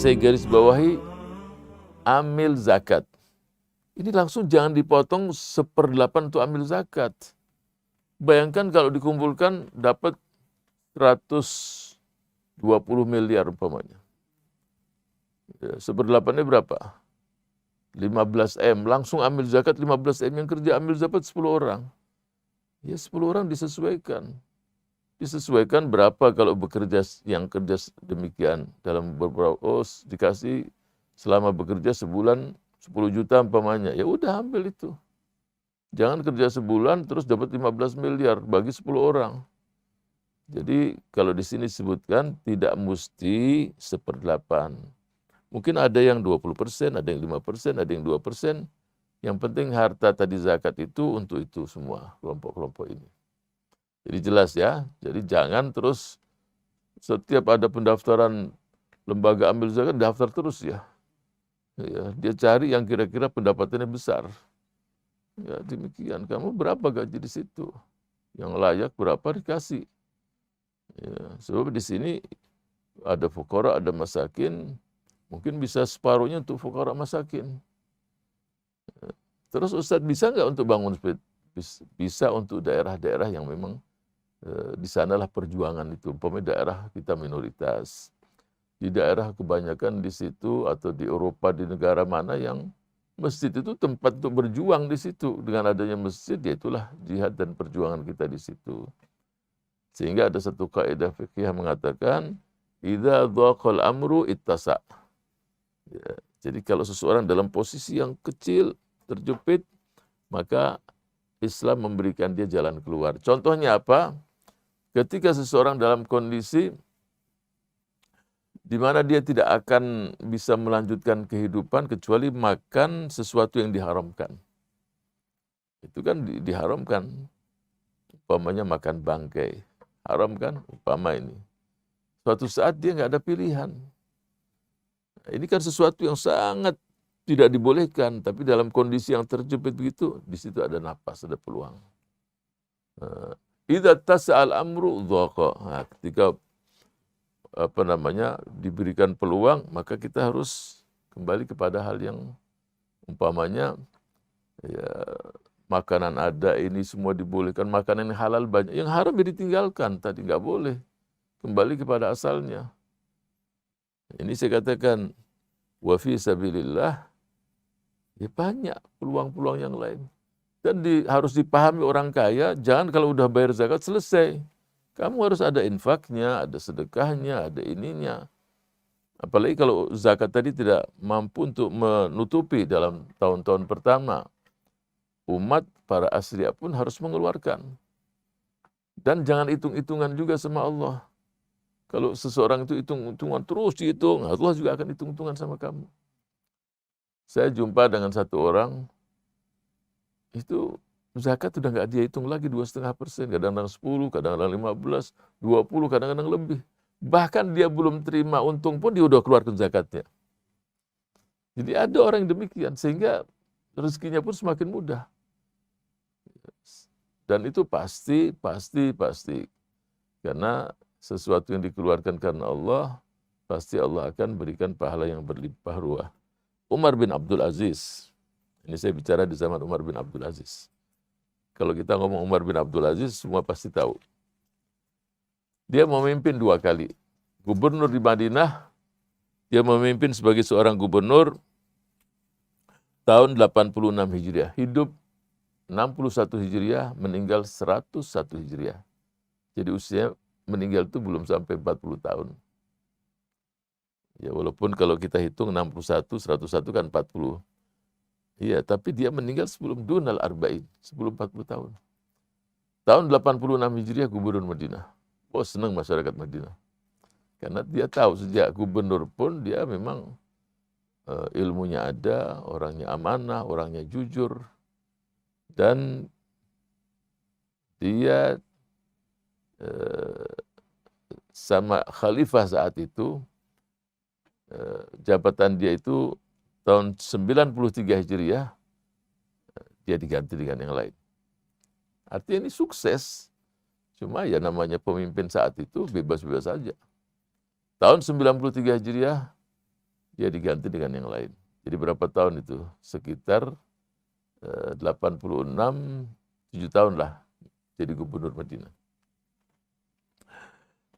saya garis bawahi, amil zakat. Ini langsung jangan dipotong 1/8 untuk amil zakat. Bayangkan kalau dikumpulkan dapat 120 miliar umpamanya. Ya, 1/8-nya berapa? 15 M. Langsung ambil zakat 15 M. Yang kerja ambil zakat 10 orang. Ya 10 orang disesuaikan. Disesuaikan berapa kalau bekerja yang kerja demikian. Dalam beberapa dikasih selama bekerja sebulan 10 juta umpamanya. Ya udah ambil itu. Jangan kerja sebulan terus dapat 15 miliar bagi 10 orang. Jadi kalau di sini disebutkan tidak mesti 1/8. Mungkin ada yang 20%, ada yang 5%, ada yang 2%. Yang penting harta tadi zakat itu untuk itu semua, kelompok-kelompok ini. Jadi jelas ya, jadi jangan terus setiap ada pendaftaran lembaga ambil zakat, daftar terus ya. Ya, dia cari yang kira-kira pendapatannya besar. Ya demikian, kamu berapa gaji di situ? Yang layak berapa dikasih. Ya, sebab di sini ada fuqara, ada masakin, mungkin bisa separuhnya untuk fuqara masakin. Terus Ustadz bisa nggak untuk bangun masjid? Bisa untuk daerah-daerah yang memang di sanalah perjuangan itu. Umpamanya daerah kita minoritas. Di daerah kebanyakan di situ atau di Eropa, di negara mana yang masjid itu tempat untuk berjuang di situ. Dengan adanya masjid, ya itulah jihad dan perjuangan kita di situ. Sehingga ada satu kaidah fikih yang mengatakan, idza dhaqal amru ittasa'. Ya, jadi kalau seseorang dalam posisi yang kecil, terjepit, maka Islam memberikan dia jalan keluar. Contohnya apa? Ketika seseorang dalam kondisi di mana dia tidak akan bisa melanjutkan kehidupan kecuali makan sesuatu yang diharamkan. Itu kan diharamkan. Umpamanya makan bangkai. Haram kan? Umpama ini. Suatu saat dia nggak ada pilihan. Ini kan sesuatu yang sangat tidak dibolehkan, tapi dalam kondisi yang terjepit begitu, di situ ada napas, ada peluang. Idza tas'al amru dhaqa. Nah, ketika diberikan peluang, maka kita harus kembali kepada hal yang umpamanya ya, makanan ada, ini semua dibolehkan, makanan yang halal banyak, yang haram ya ditinggalkan, tadi nggak boleh. Kembali kepada asalnya. Ini saya katakan wa fi sabilillah. Ya banyak peluang-peluang yang lain. Dan harus dipahami orang kaya, jangan kalau udah bayar zakat selesai. Kamu harus ada infaknya, ada sedekahnya, ada ininya. Apalagi kalau zakat tadi tidak mampu untuk menutupi dalam tahun-tahun pertama. Umat para asliya pun harus mengeluarkan. Dan jangan hitung-hitungan juga sama Allah. Kalau seseorang itu hitung-hitungan terus dihitung, Allah juga akan hitung-hitungan sama kamu. Saya jumpa dengan satu orang, itu zakat sudah nggak dia hitung lagi 2,5%, kadang-kadang 10, kadang-kadang 15, 20, kadang-kadang lebih. Bahkan dia belum terima untung pun dia udah keluarkan zakatnya. Jadi ada orang yang demikian, sehingga rezekinya pun semakin mudah. Dan itu pasti. Karena sesuatu yang dikeluarkan karena Allah, pasti Allah akan berikan pahala yang berlimpah ruah. Umar bin Abdul Aziz. Ini saya bicara di zaman Umar bin Abdul Aziz. Kalau kita ngomong Umar bin Abdul Aziz, semua pasti tahu. Dia memimpin 2 kali. Gubernur di Madinah, dia memimpin sebagai seorang gubernur tahun 86 Hijriah. Hidup 61 Hijriah, meninggal 101 Hijriah. Jadi usia meninggal itu belum sampai 40 tahun. Ya walaupun kalau kita hitung 61, 101 kan 40. Iya, tapi dia meninggal sebelum Dunal Arba'in, sebelum 40 tahun. Tahun 86 Hijriah gubernur Madinah. Oh senang masyarakat Madinah. Karena dia tahu sejak gubernur pun dia memang ilmunya ada, orangnya amanah, orangnya jujur. Dan dia sama khalifah saat itu, jabatan dia itu tahun 93 Hijriah, dia diganti dengan yang lain. Artinya ini sukses. Cuma ya namanya pemimpin saat itu bebas-bebas saja. Tahun 93 Hijriah, dia diganti dengan yang lain. Jadi berapa tahun itu? Sekitar 86, 7 tahun lah jadi gubernur Madinah.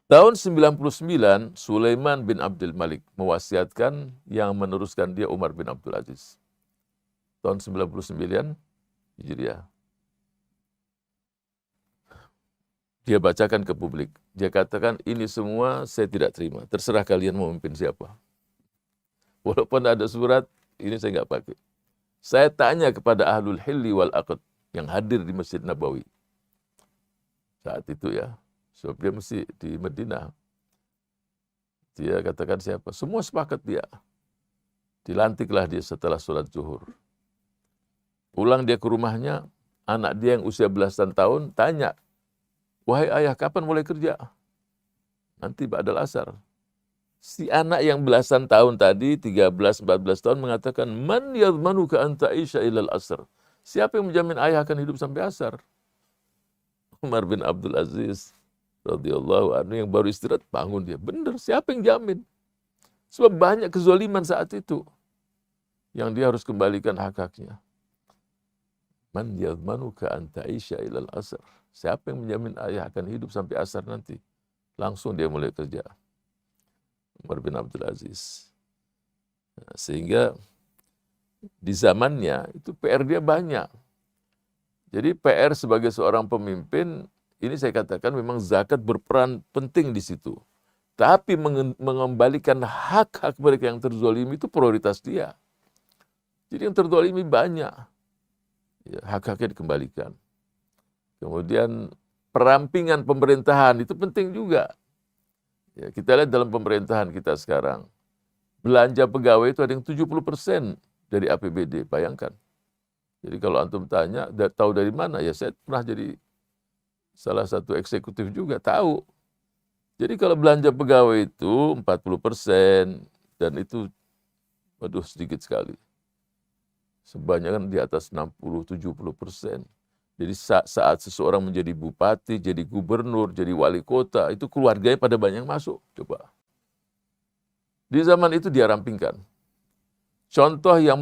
Tahun 99, Sulaiman bin Abdul Malik mewasiatkan yang meneruskan dia Umar bin Abdul Aziz. Tahun 99, Hijriah. Dia bacakan ke publik. Dia katakan, ini semua saya tidak terima. Terserah kalian mau memimpin siapa. Walaupun ada surat, ini saya nggak pakai. Saya tanya kepada ahlul hilli wal aqd yang hadir di Masjid Nabawi. Saat itu ya, sebab dia mesti di Madinah. Dia katakan siapa? Semua sepakat dia. Dilantiklah dia setelah sholat zuhur. Pulang dia ke rumahnya, anak dia yang usia belasan tahun tanya, wahai ayah, kapan mulai kerja? Nanti ba'dal asar. Si anak yang belasan tahun tadi, 13-14 tahun mengatakan, man yadmanuka anta isya ilal asr. Siapa yang menjamin ayah akan hidup sampai asar? Umar bin Abdul Aziz radhiyallahu anhu yang baru istirahat, bangun dia. Benar, siapa yang jamin? Sebab banyak kezaliman saat itu yang dia harus kembalikan hak-haknya. Man yadmanuka anta isya ilal asr. Siapa yang menjamin ayah akan hidup sampai asar nanti? Langsung dia mulai kerja. Umar bin Abdul Aziz. Sehingga di zamannya itu PR dia banyak. Jadi PR sebagai seorang pemimpin, ini saya katakan memang zakat berperan penting di situ. Tapi mengembalikan hak-hak mereka yang terzolimi itu prioritas dia. Jadi yang terzolimi banyak. Ya, hak-haknya dikembalikan. Kemudian perampingan pemerintahan itu penting juga. Ya, kita lihat dalam pemerintahan kita sekarang, belanja pegawai itu ada yang 70% dari APBD, bayangkan. Jadi kalau antum tanya, tahu dari mana? Ya saya pernah jadi salah satu eksekutif juga, tahu. Jadi kalau belanja pegawai itu 40%, dan itu, waduh sedikit sekali. Sebanyak di atas 60-70%. Jadi saat seseorang menjadi bupati, jadi gubernur, jadi wali kota, itu keluarganya pada banyak masuk. Coba. Di zaman itu dia rampingkan. Contoh yang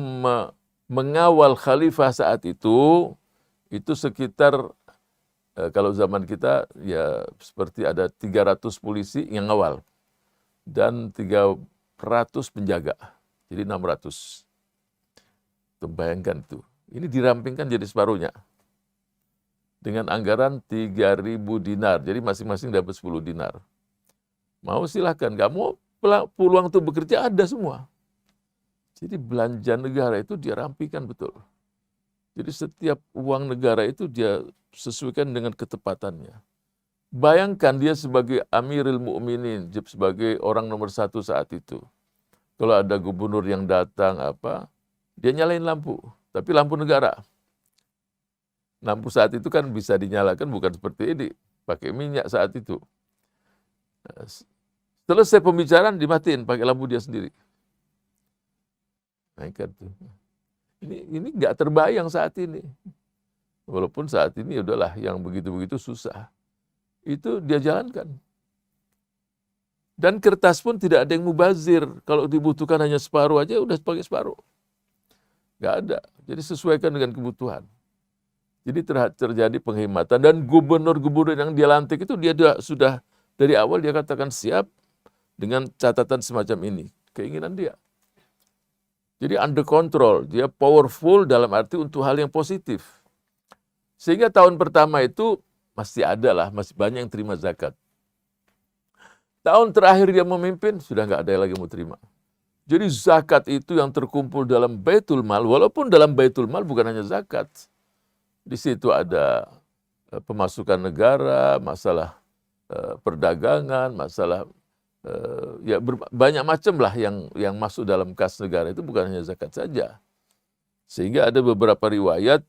mengawal khalifah saat itu sekitar, kalau zaman kita, ya seperti ada 300 polisi yang ngawal. Dan 300 penjaga. Jadi 600. Bayangkan itu. Ini dirampingkan jadi separuhnya. Dengan anggaran 3.000 dinar. Jadi masing-masing dapat 10 dinar. Mau silahkan, nggak mau peluang untuk bekerja ada semua. Jadi belanja negara itu dia rampingkan betul. Jadi setiap uang negara itu dia sesuaikan dengan ketepatannya. Bayangkan dia sebagai Amirul Mukminin, sebagai orang nomor 1 saat itu. Kalau ada gubernur yang datang dia nyalain lampu, tapi lampu negara. Lampu saat itu kan bisa dinyalakan bukan seperti ini, pakai minyak saat itu. Selesai pembicaraan dimatiin pakai lampu dia sendiri. Nah, ini nggak terbayang saat ini. Walaupun saat ini udahlah yang begitu-begitu susah. Itu dia jalankan. Dan kertas pun tidak ada yang mubazir. Kalau dibutuhkan hanya separuh aja udah pakai separuh. Nggak ada. Jadi sesuaikan dengan kebutuhan. Jadi terjadi penghematan. Dan gubernur-gubernur yang dia lantik itu dia sudah dari awal dia katakan siap dengan catatan semacam ini. Keinginan dia. Jadi under control. Dia powerful dalam arti untuk hal yang positif. Sehingga tahun pertama itu masih ada lah, masih banyak yang terima zakat. Tahun terakhir dia memimpin, sudah nggak ada yang lagi mau terima. Jadi zakat itu yang terkumpul dalam Baitul Mal, walaupun dalam Baitul Mal bukan hanya zakat. Di situ ada pemasukan negara, masalah perdagangan, masalah ya banyak macam lah yang masuk dalam kas negara itu bukan hanya zakat saja. Sehingga ada beberapa riwayat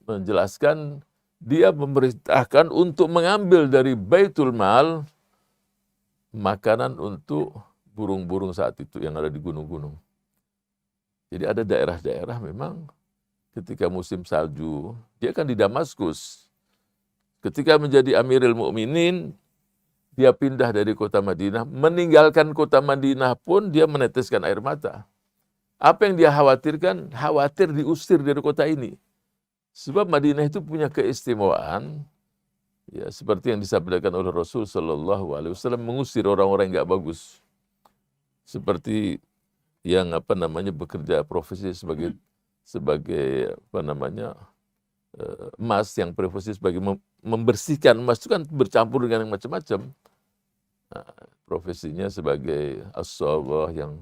menjelaskan dia memerintahkan untuk mengambil dari Baitul Mal makanan untuk burung-burung saat itu yang ada di gunung-gunung. Jadi ada daerah-daerah memang ketika musim salju, dia kan di Damaskus. Ketika menjadi Amirul Mukminin, dia pindah dari kota Madinah, meninggalkan kota Madinah pun dia meneteskan air mata. Apa yang dia khawatirkan? Khawatir diusir dari kota ini. Sebab Madinah itu punya keistimewaan, ya seperti yang disabdakan oleh Rasul Shallallahu Alaihi Wasallam, mengusir orang-orang yang nggak bagus, seperti yang bekerja profesi sebagai emas, yang profesi sebagai membersihkan emas itu kan bercampur dengan yang macam-macam. Nah, profesinya sebagai as-saghah yang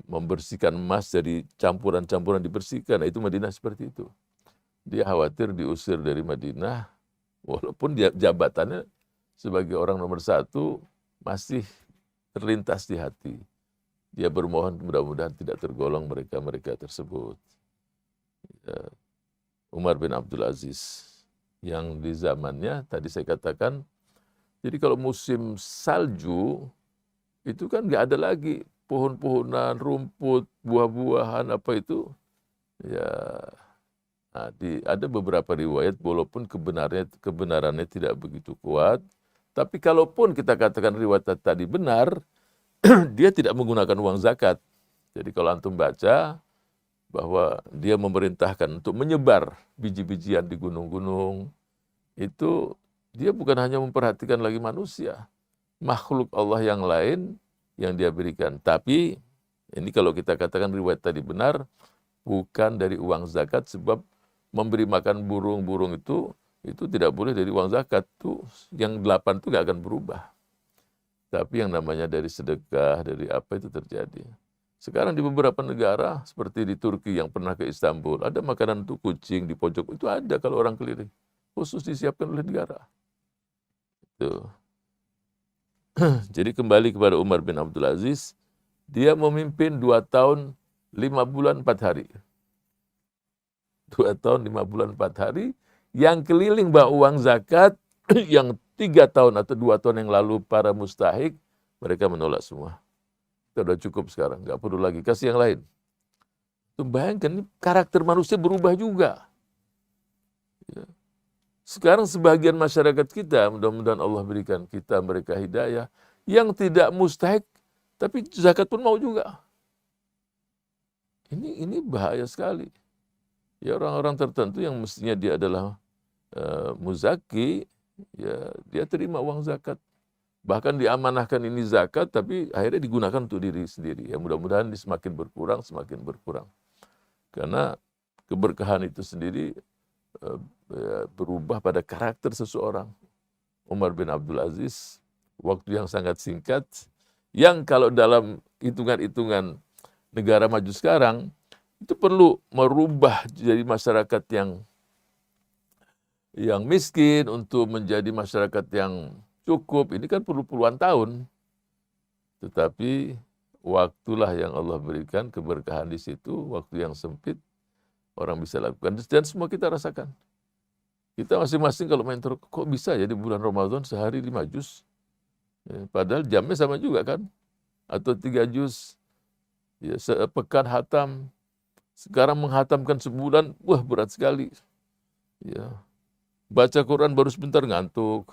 membersihkan emas dari campuran-campuran, dibersihkan. Nah, itu Madinah seperti itu. Dia khawatir diusir dari Madinah, walaupun dia jabatannya sebagai orang nomor 1 masih terlintas di hati. Dia bermohon mudah-mudahan tidak tergolong mereka-mereka tersebut. Umar bin Abdul Aziz, yang di zamannya tadi saya katakan, jadi kalau musim salju, itu kan nggak ada lagi pohon-pohonan, rumput, buah-buahan, apa itu. Ya, nah, ada beberapa riwayat, walaupun kebenarannya tidak begitu kuat, tapi kalaupun kita katakan riwayat tadi benar, dia tidak menggunakan uang zakat. Jadi kalau antum baca bahwa dia memerintahkan untuk menyebar biji-bijian di gunung-gunung, itu dia bukan hanya memperhatikan lagi manusia, makhluk Allah yang lain yang dia berikan. Tapi ini kalau kita katakan riwayat tadi benar, bukan dari uang zakat, sebab memberi makan burung-burung itu tidak boleh dari uang zakat. Tuh yang 8 itu nggak akan berubah. Tapi yang namanya dari sedekah, dari apa itu terjadi. Sekarang di beberapa negara, seperti di Turki yang pernah ke Istanbul, ada makanan untuk kucing di pojok, itu ada kalau orang keliling. Khusus disiapkan oleh negara. Itu. Jadi kembali kepada Umar bin Abdul Aziz, dia memimpin 2 tahun 5 bulan 4 hari. 2 tahun 5 bulan 4 hari, yang keliling bawa uang zakat, yang 3 tahun atau 2 tahun yang lalu para mustahik, mereka menolak semua. Kita udah cukup sekarang, nggak perlu lagi, kasih yang lain. Tuh bayangkan, karakter manusia berubah juga. Ya. Sekarang sebagian masyarakat kita, mudah-mudahan Allah berikan mereka hidayah, yang tidak mustahik, tapi zakat pun mau juga. Ini bahaya sekali. Ya, orang-orang tertentu yang mestinya dia adalah muzaki, ya dia terima uang zakat. Bahkan diamanahkan ini zakat, tapi akhirnya digunakan untuk diri sendiri. Ya, mudah-mudahan semakin berkurang, semakin berkurang. Karena keberkahan itu sendiri berubah pada karakter seseorang. Umar bin Abdul Aziz, waktu yang sangat singkat, yang kalau dalam hitungan-hitungan negara maju sekarang, itu perlu merubah jadi masyarakat yang miskin untuk menjadi masyarakat yang cukup. Ini kan perlu puluhan tahun. Tetapi waktulah yang Allah berikan, keberkahan di situ, waktu yang sempit, orang bisa lakukan. Dan semua kita rasakan. Kita masing-masing kalau main kok bisa ya di bulan Ramadan sehari 5 juz? Ya, padahal jamnya sama juga kan? Atau 3 juz, ya, sepekan hatam. Sekarang menghatamkan sebulan, wah berat sekali. Ya. Baca Quran baru sebentar ngantuk.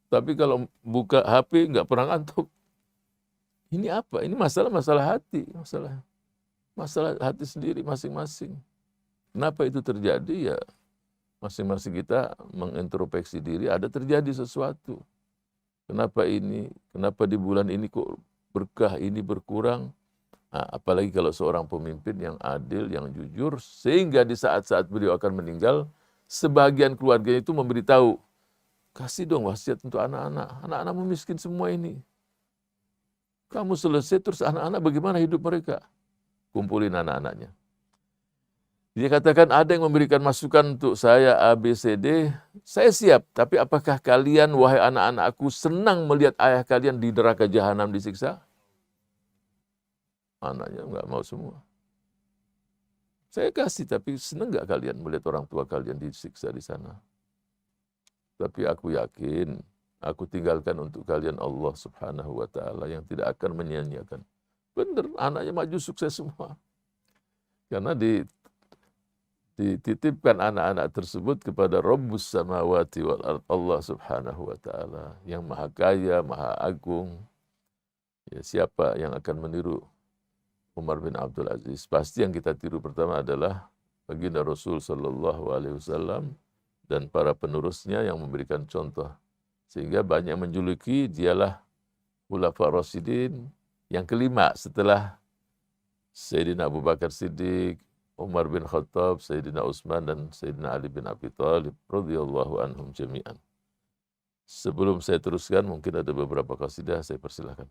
Tapi kalau buka HP nggak pernah ngantuk. Ini apa? Ini masalah hati. Masalah hati sendiri masing-masing. Kenapa itu terjadi? Ya masing-masing kita mengintrospeksi diri, ada terjadi sesuatu. Kenapa di bulan ini kok berkah ini berkurang? Nah, apalagi kalau seorang pemimpin yang adil, yang jujur, sehingga di saat-saat beliau akan meninggal, sebagian keluarganya itu memberitahu, kasih dong wasiat untuk anak-anak miskin semua ini. Kamu selesai, terus anak-anak bagaimana hidup mereka? Kumpulin anak-anaknya. Dia katakan ada yang memberikan masukan untuk saya A, B, C, D, saya siap. Tapi apakah kalian, wahai anak-anakku, senang melihat ayah kalian di neraka jahanam disiksa? Anaknya nggak mau semua. Saya kasih, tapi senang nggak kalian melihat orang tua kalian disiksa di sana? Tapi aku yakin, aku tinggalkan untuk kalian Allah Subhanahu wa Ta'ala yang tidak akan menyia-nyiakan. Benar, anaknya maju sukses semua. Karena dititipkan anak-anak tersebut kepada Rabbus samawati wal ard, Allah Subhanahu wa taala yang Maha Kaya, Maha Agung. Ya, siapa yang akan meniru Umar bin Abdul Aziz? Pasti yang kita tiru pertama adalah baginda Rasul sallallahu alaihi wasallam dan para penerusnya yang memberikan contoh. Sehingga banyak menjuluki dialah Khulafaur Rasyidin yang kelima setelah Sayyidina Abu Bakar Siddiq, Umar bin Khattab, Sayyidina Utsman dan Sayyidina Ali bin Abi Thalib radhiyallahu anhum jami'an. Sebelum saya teruskan, mungkin ada beberapa qasidah, saya persilahkan.